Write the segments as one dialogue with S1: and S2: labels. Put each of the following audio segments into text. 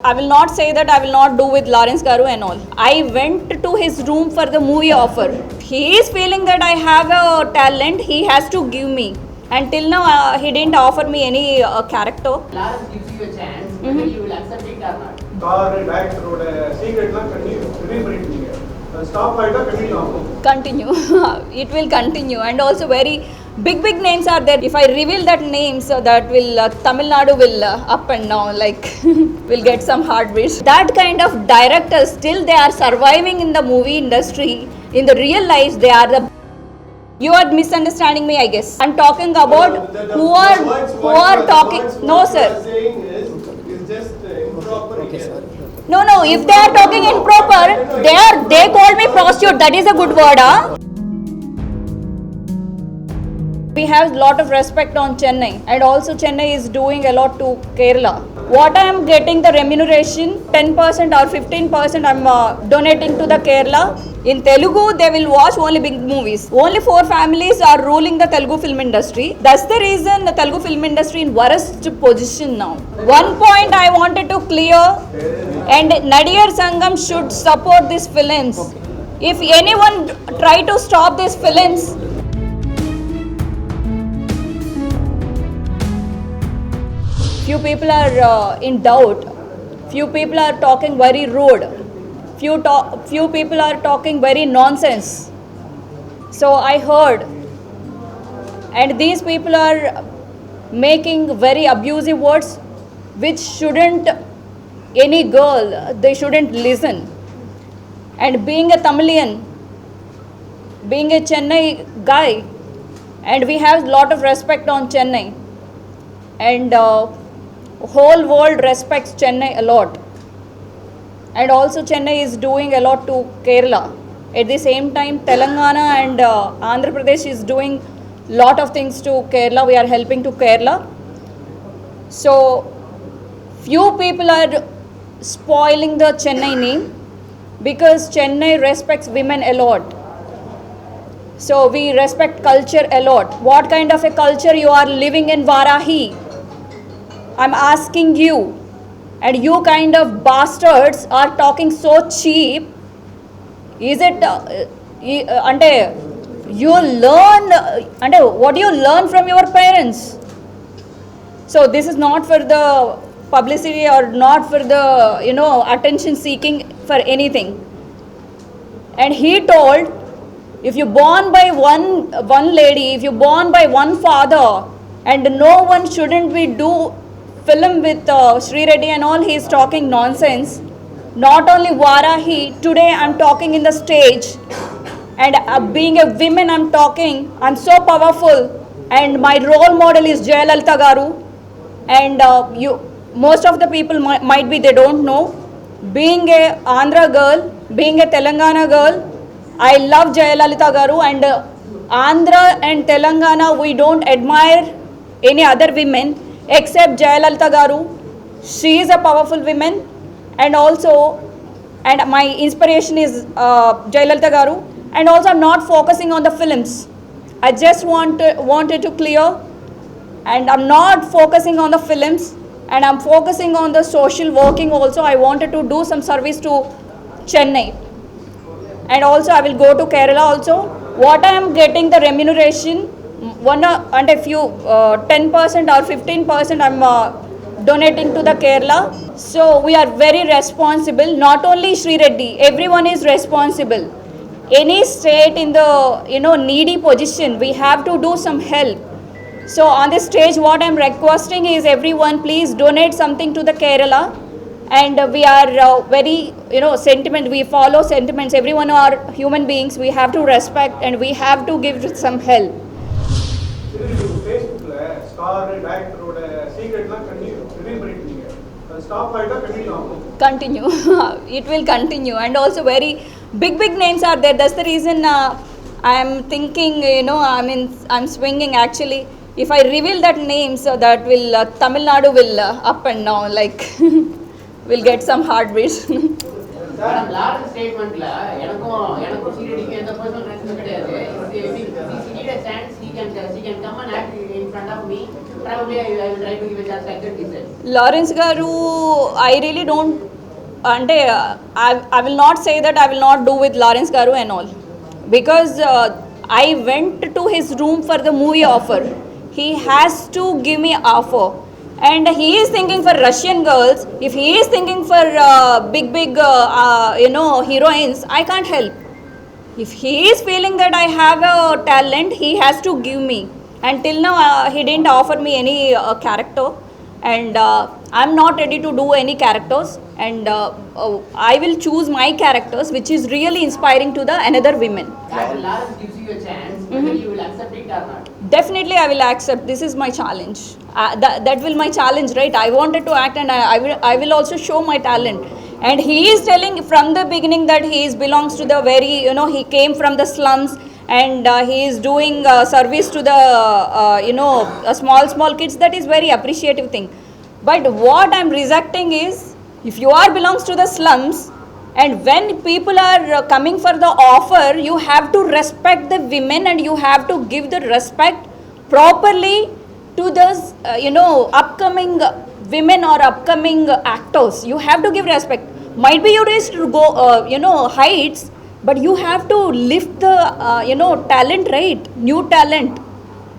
S1: I will not say that I will not do with Lawrence Garu and all. I went to his room for the movie offer. He is feeling that I have a talent. He has to give me. And till now, he didn't offer me any character.
S2: Lawrence gives you a chance, whether you will accept it or not.
S3: Car டைரக்டரோட சீக்ரெட்லாம் reveal பண்ணிட்டீங்க. Stop ஆயிட்டா continue ஆகும்.
S1: Continue. It will continue. And also very big names are there. If I reveal that names, that will Tamil Nadu will up and down, like will get some heartbeats. That kind of directors still they are surviving in the movie industry. In the real life, they are the. You are misunderstanding me, I guess. I'm talking about who are talking. No, sir.
S3: Saying is just improper. Okay, sir.
S1: No. If they are talking improper, they call me prostitute. That is a good word, huh? We have lot of respect on Chennai, and also Chennai is doing a lot to Kerala. What I am getting the remuneration, 10% or 15% I am donating to the Kerala. In Telugu, they will watch only big movies. Only 4 families are ruling the Telugu film industry. That's the reason the Telugu film industry in worst position now. One point I wanted to clear, and Nadiyar Sangam should support these films. If anyone try to stop these films, few people are in doubt. Few people are talking very rude. Few people are talking very nonsense. So I heard, and these people are making very abusive words, which shouldn't any girl. They shouldn't listen. And being a Tamilian, being a Chennai guy, and we have lot of respect on Chennai, and whole world respects Chennai a lot, and also Chennai is doing a lot to Kerala. At the same time, Telangana and Andhra Pradesh is doing lot of things to Kerala. We are helping to Kerala. So few people are spoiling the Chennai name, because Chennai respects women a lot. So we respect culture a lot. What kind of a culture you are living in Varahi? I'm asking you, and you kind of bastards are talking so cheap. Is it ante you learn ante what do you learn from your parents? So this is not for the publicity or not for the attention seeking for anything. And he told, if you born by one lady, if you born by one father, and no one shouldn't be do film with Sri Reddy and all, he is talking nonsense. Not only Varahi, today I'm talking in the stage, and being a woman I'm talking, I'm so powerful, and my role model is Jayalalitha Garu, and most of the people might be they don't know. Being a Andhra girl, being a Telangana girl, I love Jayalalitha Garu, and Andhra and Telangana, we don't admire any other women except Jayalalitha Garu. She is a powerful woman, and my inspiration is Jayalalitha Garu. And also I'm not focusing on the films. I just wanted to clear, and I'm not focusing on the films, and I'm focusing on the social working also. I wanted to do some service to Chennai, and also I will go to Kerala also. What I am getting the remuneration, and a few 10% or 15% I'm donating to the Kerala. So we are very responsible. Not only Sri Reddy, everyone is responsible. Any state in the needy position, we have to do some help. So on this stage, what I'm requesting is everyone please donate something to the Kerala. And we are very sentiment. We follow sentiments. Everyone are human beings. We have to respect, and we have to give some help.
S3: ஃபேஸ்புக்ல star டைரக்டரோட சீக்ரெட்லாம் reveal பண்ணிட்டீங்க. Stop ஆயிட்டா continue ஆகும்.
S1: Continue. It will continue. And also very big names are there. That's the reason I am thinking, I'm swinging actually. If I reveal that names, that will Tamil Nadu will up and down, like will get some heartbeats.
S2: Madam, Lawrence ஸ்டேட்மெண்ட்ல எனக்கும் சீரியடிக்கு எந்த personal ரிலேஷனும் கிடையாது. If he need a chance, he can come and act in front of me. probably I will try to give a chance like that, he said.
S1: Lawrence Garu, I really don't, I will not say that I will not do with Lawrence Garu and all. Because I went to his room for the movie offer. He has to give me offer. And he is thinking for Russian girls. If he is thinking for big, heroines, I can't help. If he is feeling that I have a talent, he has to give me. And till now, he didn't offer me any character. And I'm not ready to do any characters. And I will choose my characters, which is really inspiring to the another women.
S2: That Lawrence gives you a chance, whether you will accept it or not.
S1: Definitely, I will accept. This is my challenge. That will my challenge, right? I wanted to act, and I will also show my talent. And he is telling from the beginning that he belongs to the very, he came from the slums, and he is doing service to the, small kids. That is very appreciative thing. But what I'm rejecting is, if you are belongs to the slums, and when people are coming for the offer, you have to respect the women, and you have to give the respect properly to those, upcoming women or upcoming actors. You have to give respect. Might be you reach to go, heights, but you have to lift the, talent, right? New talent.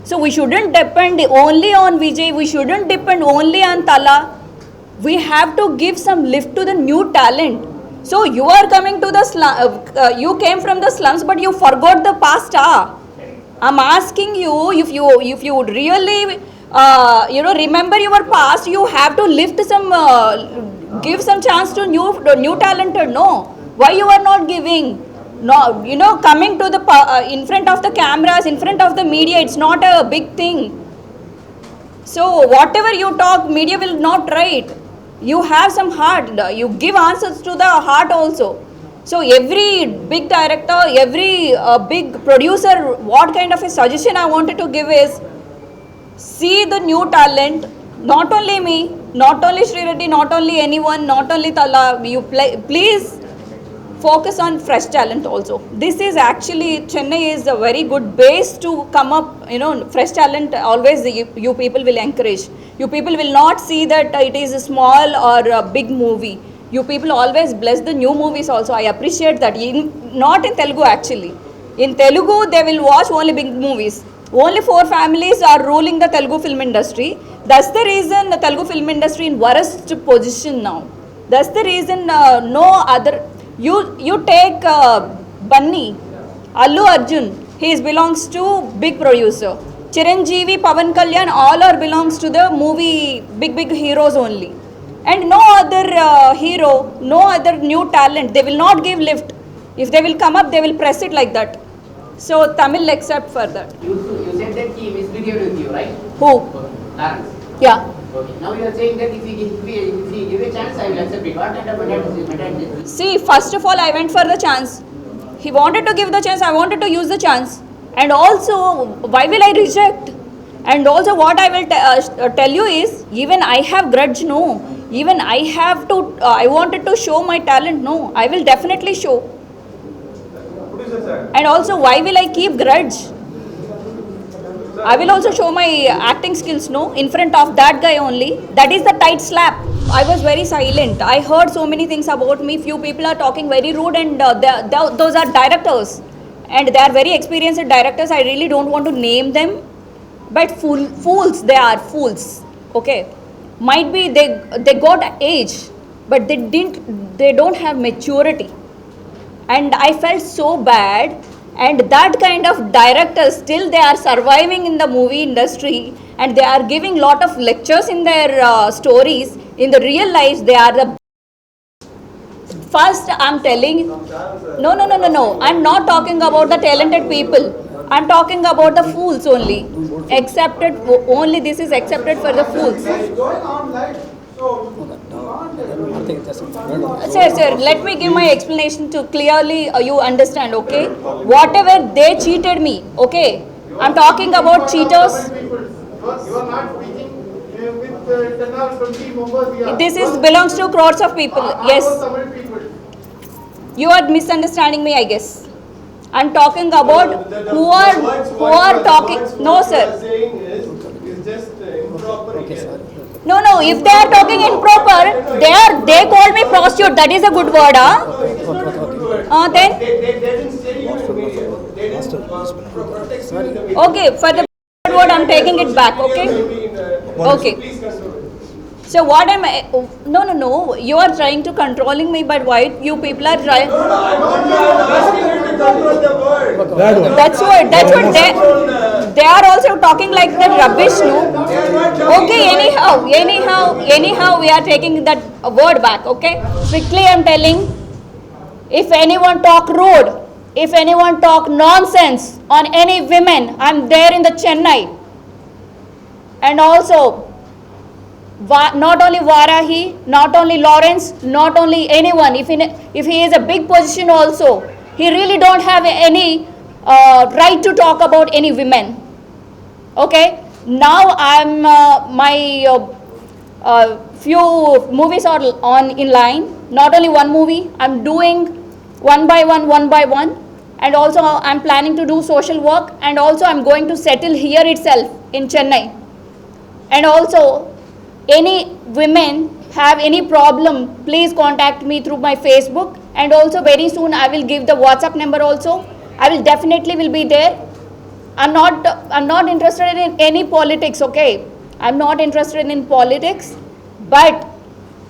S1: So we shouldn't depend only on Vijay. We shouldn't depend only on Tala. We have to give some lift to the new talent. So you are coming to the you came from the slums, but you forgot the past. I'm asking you, if you would really, remember your past, you have to lift some, give some chance to new talented. No, why you are not giving? No, coming to the in front of the cameras, in front of the media, it's not a big thing. So whatever you talk, media will not write. You have some heart. You give answers to the heart also. So every big director, every big producer, what kind of a suggestion I wanted to give is, see the new talent. Not only me, not only Sri Reddy, not only anyone, not only Tala. Please focus on fresh talent also. This is actually, Chennai is a very good base to come up, fresh talent always you people will encourage. You people will not see that it is a small or a big movie. You people always bless the new movies also. I appreciate that. Not in Telugu actually. In Telugu, they will watch only big movies. Only 4 families are ruling the Telugu film industry. That's the reason the Telugu film industry in worst position now. That's the reason no other. You take Bunny, Allu Arjun, he belongs to big producer. Chiranjeevi, Pavan Kalyan, all are belongs to the movie big heroes only. And no other hero, no other new talent, they will not give lift. If they will come up, they will press it like that. So Tamil accept for that.
S2: You said that he misbehaved with you, right?
S1: Who?
S2: Lawrence.
S1: Yeah.
S2: Okay. Now you are saying that if he give a chance, I will accept it. What kind of mentality is this?
S1: See, first of all, I went for the chance. He wanted to give the chance, I wanted to use the chance. And also, why will I reject? And also what I will tell you is, even I have grudge, no. Even I have to, I wanted to show my talent, no. I will definitely show. And also, why will I keep grudge? I will also show my acting skills, no, in front of that guy only. That is the tight slap. I was very silent. I heard so many things about me. Few people are talking very rude, and those are directors. And they are very experienced directors. I really don't want to name them. But fools, they are fools. Okay. Might be they got age, but they don't have maturity. And I felt so bad. And that kind of directors, still they are surviving in the movie industry, and they are giving lot of lectures in their stories. In the real life, they are the first. I'm telling, no. I'm not talking about the talented people. I'm talking about the fools only. Accepted only. This is accepted for the fools. Sir, let me give my explanation to clearly you understand, okay? Whatever they cheated me, okay? I'm talking about cheaters.
S3: You are not speaking with 10 or 20 members.
S1: This belongs to crores of people, yes. You are misunderstanding me, I guess. I'm talking about who are talking. No, sir.
S3: Saying is just
S4: Okay, sorry.
S1: No, no, if they are talking improper, they call me prostitute. That is a good word, huh? Then?
S3: They didn't say you in media. They didn't protect you in the media.
S1: Okay, for the word, I'm taking it back, okay? Okay.
S3: Please control it.
S1: So what am I? No. You are trying to controlling me, but why you people are trying?
S3: I'm asking you to control the word.
S1: That's what they are also talking like that rubbish, no? Okay, anyhow, we are taking that word back, okay? Strictly, I'm telling. If anyone talk rude, if anyone talk nonsense on any women, I'm there in the Chennai. And also, not only Varahi, not only Lawrence, not only anyone. If he is a big position also, he really don't have any right to talk about any women. Okay. Now I'm my few movies are on in line. Not only one movie, I'm doing one by one, and also I'm planning to do social work, and also I'm going to settle here itself in Chennai. And also, any women have any problem, please contact me through my Facebook, and also very soon I will give the WhatsApp number also. I will definitely be there. I'm not interested in any politics, okay? I'm not interested in politics, but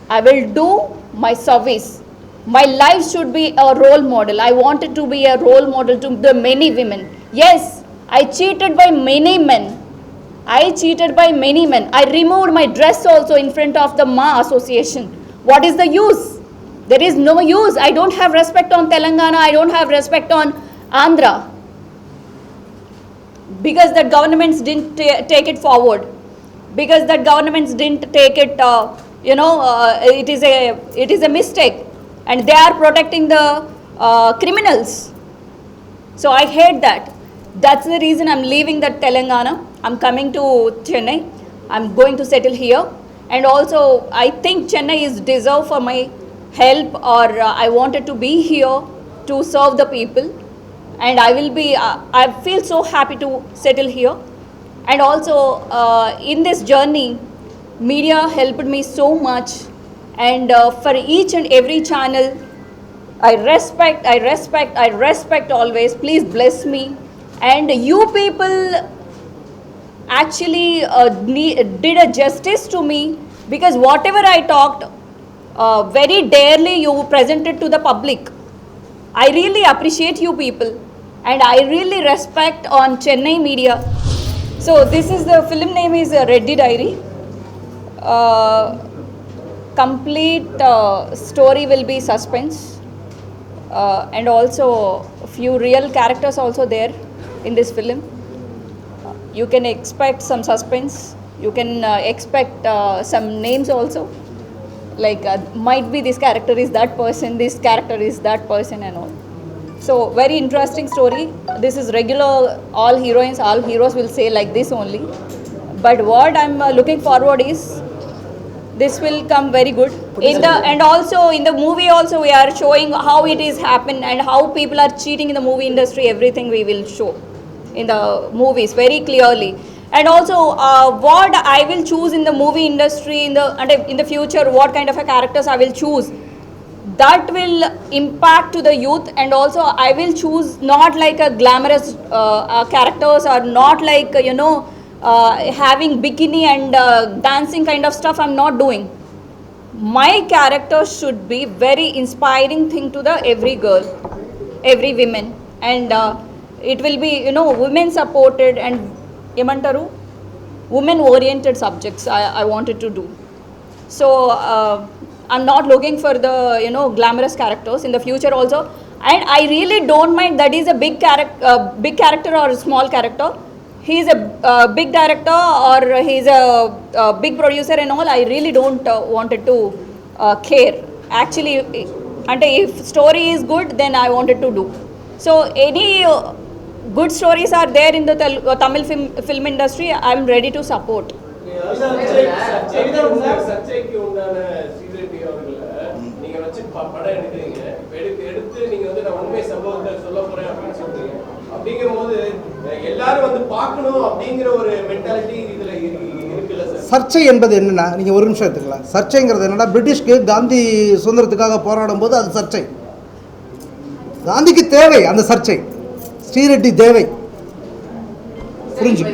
S1: I will do my service. My life should be a role model. I wanted to be a role model to the many women. Yes, I cheated by many men. I removed my dress also in front of the Ma Association. What is the use? There is no use. I don't have respect on Telangana. I don't have respect on Andhra. Because that governments didn't take it forward. Because that governments didn't take it, it is a mistake. And they are protecting the criminals. So I hate that. That's the reason I'm leaving that Telangana. I'm coming to Chennai. I'm going to settle here. And also, I think Chennai is deserved for my help, or I wanted to be here to serve the people. And I feel so happy to settle here. And also, in this journey, media helped me so much. And for each and every channel, I respect always. Please bless me. And you people actually did a justice to me, because whatever I talked, very darely you presented to the public. I really appreciate you people, and I really respect on Chennai media. So this is the film name is Reddy Diary. Complete story will be suspense, and also few real characters also there in this film. You can expect some suspense. You can expect some names also. Like might be this character is that person, this character is that person, and all. So very interesting story. This is regular. All heroes will say like this only. But what I'm looking forward is this will come very good. And also in the movie also we are showing how it is happened and how people are cheating in the movie industry. Everything we will show in the movies very clearly. And also what I will choose in the movie industry in the future, what kind of a characters I will choose, that will impact to the youth. And also I will choose not like a glamorous characters, or not like having bikini and dancing kind of stuff. I'm not doing. My character should be very inspiring thing to the every girl, every women, and it will be women supported and women oriented subjects I wanted to do. So I'm not looking for the glamorous characters in the future also. And I really don't mind that is a big character or a small character. He is a big director or he is a big producer and all. I really don't wanted to care actually. And if story is good, then I wanted to do. So any good stories are there in the Tamil film industry. I'm ready to support.
S5: சர்ச்சைக்கு உண்டான ஸ்ரீரெட்டி அவர்களை நீங்க வச்சு படம் எடுக்கிறீங்க. எடுத்து நீங்க நான் உண்மை சம்பவத்தை சொல்ல போறேன் அப்படின்னு சொல்றீங்க. அப்படிங்கிற போது எல்லாரும் பார்க்கணும் அப்படிங்கிற ஒரு மென்டாலிட்டி இதுல இருக்குல்ல சார்.
S4: சர்ச்சை என்பது என்னென்னா, நீங்கள் ஒரு நிமிஷம் எடுத்துக்கலாம். சர்ச்சைங்கிறது என்னென்னா, பிரிட்டிஷ்க்கு காந்தி சுதந்திரத்துக்காக போராடும் போது அது சர்ச்சை. காந்திக்கு தேவை அந்த சர்ச்சை, ஸ்ரீரெட்டி தேவை. புரிஞ்சு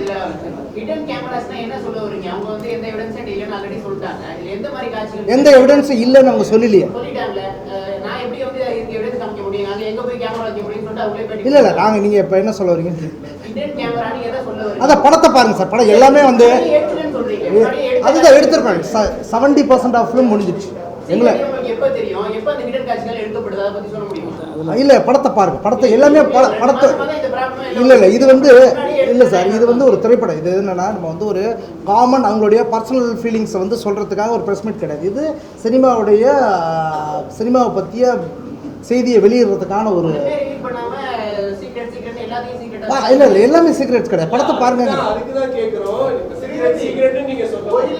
S2: ஹிடன் கேமராஸ்னா என்ன சொல்ல வரீங்க? அவங்க வந்து எந்த எவிடன்ஸ் இல்லைன்னு ஆல்ரெடி சொல்லிட்டாங்க. இதுல எந்த மாதிரி காட்சிகள்
S4: எந்த எவிடன்ஸும் இல்லைன்னு அவங்க சொல்லலையே.
S2: சொல்லிட்டாங்களே. நான் எப்படி வந்து இதுக்கு எவிடன்ஸ் காமிக்க முடியும்? அங்க எங்க போய் கேமரா வைக்க முடியும்னு சொல்லிட்டு அவங்களே பேட்டி.
S4: இல்லை நாங்கள் நீங்கள் இப்போ என்ன சொல்ல வரீங்க?
S2: ஹிடன் கேமரான்னு எதை சொல்ல வரீங்க?
S4: அதான் படத்தை பாருங்கள் சார். படம் எல்லாமே வந்து
S2: எடுத்துன்னு சொல்றீங்க.
S4: அதுதான் எடுத்திருப்பாங்க. 70% ஆஃப் ஃபிலிம் முடிஞ்சிடுச்சு. எங்களை
S2: எப்ப தெரியும்? எப்ப அந்த ஹிடன் காட்சிகள் எடுக்கப்படுது? அதை பத்தி சொல்ல முடியுமா?
S4: இல்லை படத்தை பாருங்கள். படத்தை எல்லாமே படத்தை இல்லை இது வந்து இல்லை சார், இது வந்து ஒரு திரைப்படம். இது என்னென்னா, நம்ம வந்து ஒரு காமன் அவங்களுடைய பர்சனல் ஃபீலிங்ஸை வந்து சொல்கிறதுக்காக ஒரு ப்ரெஸ் மீட் கிடையாது. இது சினிமாவை பற்றிய செய்தியை வெளியிடுறதுக்கான ஒரு இல்லை இல்லை எல்லாமே சீக்ரெட்ஸ் கிடையாது. படத்தை பாருங்க.
S5: அதுக்குதான் கேட்குறோம். சீக்ரெட் நீங்க சொல்லும்போது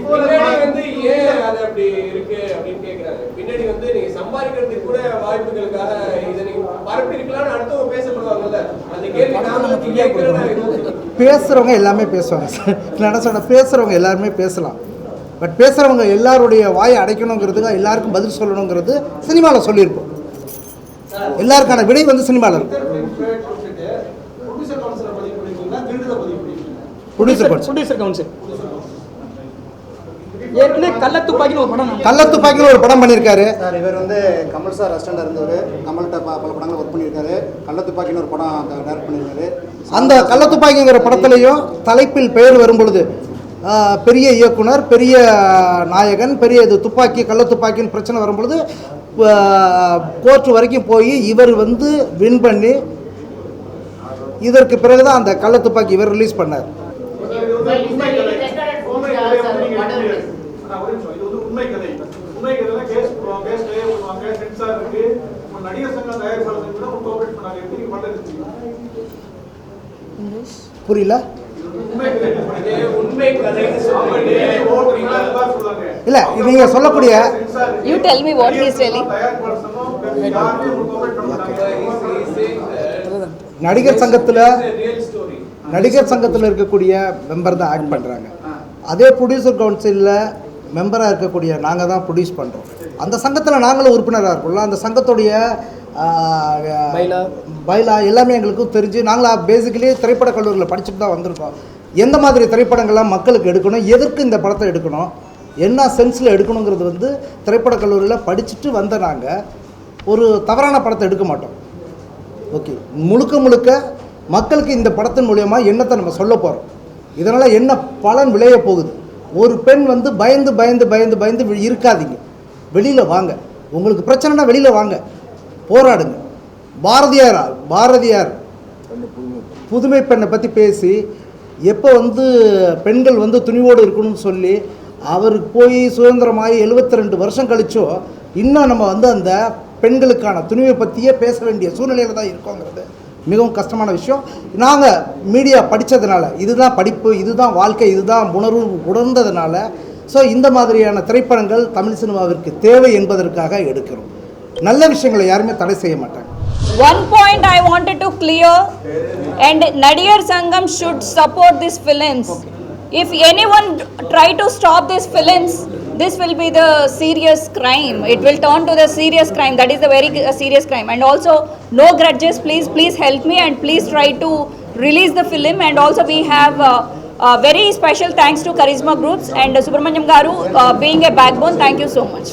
S5: பின்னாடி வந்து ஏன் அது அப்படி இருக்கு அப்படின்னு கேட்குறாங்க. பின்னாடி வந்து நீங்க சம்பாதிக்கிறதுக்கு கூட வாய்ப்புகளுக்காக இதை நீங்க பரப்பிருக்கலாம்னு அடுத்தவங்க பேசப்படுவாங்கல்ல, அந்த கேள்வி நாம கேட்கிறேன்.
S4: பேசுகிறவங்க எல்லாமே பேசுவாங்க சார். நான் சொன்ன பேசுகிறவங்க எல்லாருமே பேசலாம். பட் பேசுகிறவங்க எல்லாருடைய வாயை அடைக்கணுங்கிறதுக்கு, எல்லாருக்கும் பதில் சொல்லணுங்கிறது சினிமாவில் சொல்லியிருப்போம். எல்லாருக்கான விடை வந்து சினிமாவில் இருக்கும்.
S6: ப்ரொடியூசர் கவுன்சில் ஏற்கனவே
S4: கள்ளத்துப்பாக்கின்னு ஒரு படம் பண்ணியிருக்காரு
S7: சார். இவர் வந்து கமல் சார் அசிஸ்டண்டாக இருந்தவர். கமல்கிட்ட பல படங்கள் ஒர்க் பண்ணியிருக்காரு. கள்ளத்துப்பாக்கின்னு ஒரு படம் டைரக்ட் பண்ணியிருக்காரு.
S4: அந்த கள்ளத்துப்பாக்கிங்கிற படத்துலையும் தலைப்பில் பெயர் வரும் பொழுது பெரிய இயக்குனர், பெரிய நாயகன், பெரிய இது துப்பாக்கி கள்ளத்துப்பாக்கின்னு பிரச்சனை வரும்பொழுது கோர்ட் வரைக்கும் போய் இவர் வந்து வின் பண்ணி இதற்கு பிறகுதான் அந்த கள்ளத்துப்பாக்கி இவர் ரிலீஸ் பண்ணார்.
S3: உண்மை கதை. உண்மை கதையில கேஸ் போடுவாங்க, ஸ்டே பண்ணுவாங்க, சென்சார் இருக்கு. நடிகர் சங்கம் தயாரிப்பாளர்கள் கூட கோஆபரேட் பண்ணாங்க. எப்படி பண்றது?
S4: புரியல.
S5: உண்மை கதை
S4: இல்ல நீங்க சொல்லக்கூடிய
S1: You tell me what he is telling.
S4: நடிகர் சங்கத்தில் இருக்கக்கூடிய மெம்பர் தான் ஆக்ட் பண்ணுறாங்க. அதே ப்ரொடியூசர் கவுன்சிலில் மெம்பராக இருக்கக்கூடிய நாங்கள் தான் ப்ரொடியூஸ் பண்ணுறோம். அந்த சங்கத்தில் நாங்களும் உறுப்பினராக இருக்கோம்ல. அந்த சங்கத்துடைய பைலா எல்லாமே எங்களுக்கும் தெரிஞ்சு, நாங்களாம் பேசிக்கலி திரைப்பட கல்லூரியில் படிச்சுட்டு தான் வந்திருக்கோம். எந்த மாதிரி திரைப்படங்கள்லாம் மக்களுக்கு எடுக்கணும், எதற்கு இந்த படத்தை எடுக்கணும், என்ன சென்ஸில் எடுக்கணுங்கிறது வந்து திரைப்பட கல்லூரியில் படிச்சுட்டு வந்த நாங்கள் ஒரு தவறான படத்தை எடுக்க மாட்டோம். ஓகே, முழுக்க மக்களுக்கு இந்த படத்தின் மூலயமா என்னத்தை நம்ம சொல்ல போகிறோம், இதனால் என்ன பலன் விளைய போகுது. ஒரு பெண் வந்து பயந்து இருக்காதீங்க, வெளியில் வாங்க. உங்களுக்கு பிரச்சனைனா வெளியில் வாங்க, போராடுங்க. பாரதியார் புதுமை பெண்ணை பற்றி பேசி எப்போ வந்து பெண்கள் வந்து துணிவோடு இருக்கணும்னு சொல்லி அவருக்கு போய் சுதந்திரமாகி 72 வருஷம் கழிச்சோ இன்னும் நம்ம வந்து அந்த பெண்களுக்கான துணிவை பற்றியே பேச வேண்டிய சூழ்நிலையில் தான் இருக்கோங்கிறது மிகவும் கஷ்டமான விஷயம். நாங்கள் மீடியா படித்ததுனால, இதுதான் படிப்பு, இதுதான் வாழ்க்கை, இதுதான் உணர்வு உணர்ந்ததுனால ஸோ இந்த மாதிரியான திரைப்படங்கள் தமிழ் சினிமாவிற்கு தேவை என்பதற்காக எடுக்கிறோம். நல்ல விஷயங்களை யாருமே தடை செய்ய மாட்டாங்க.
S1: One point I wanted to clear, and Nadiyar Sangam should support these films. If anyone try to stop these films, this will be the serious crime. It will turn to the serious crime. That is the very serious crime. And also, no grudges. Please help me and please try to release the film. And also, we have very special thanks to Charisma Groups and Subramanyam Garu being a backbone. Thank you so much.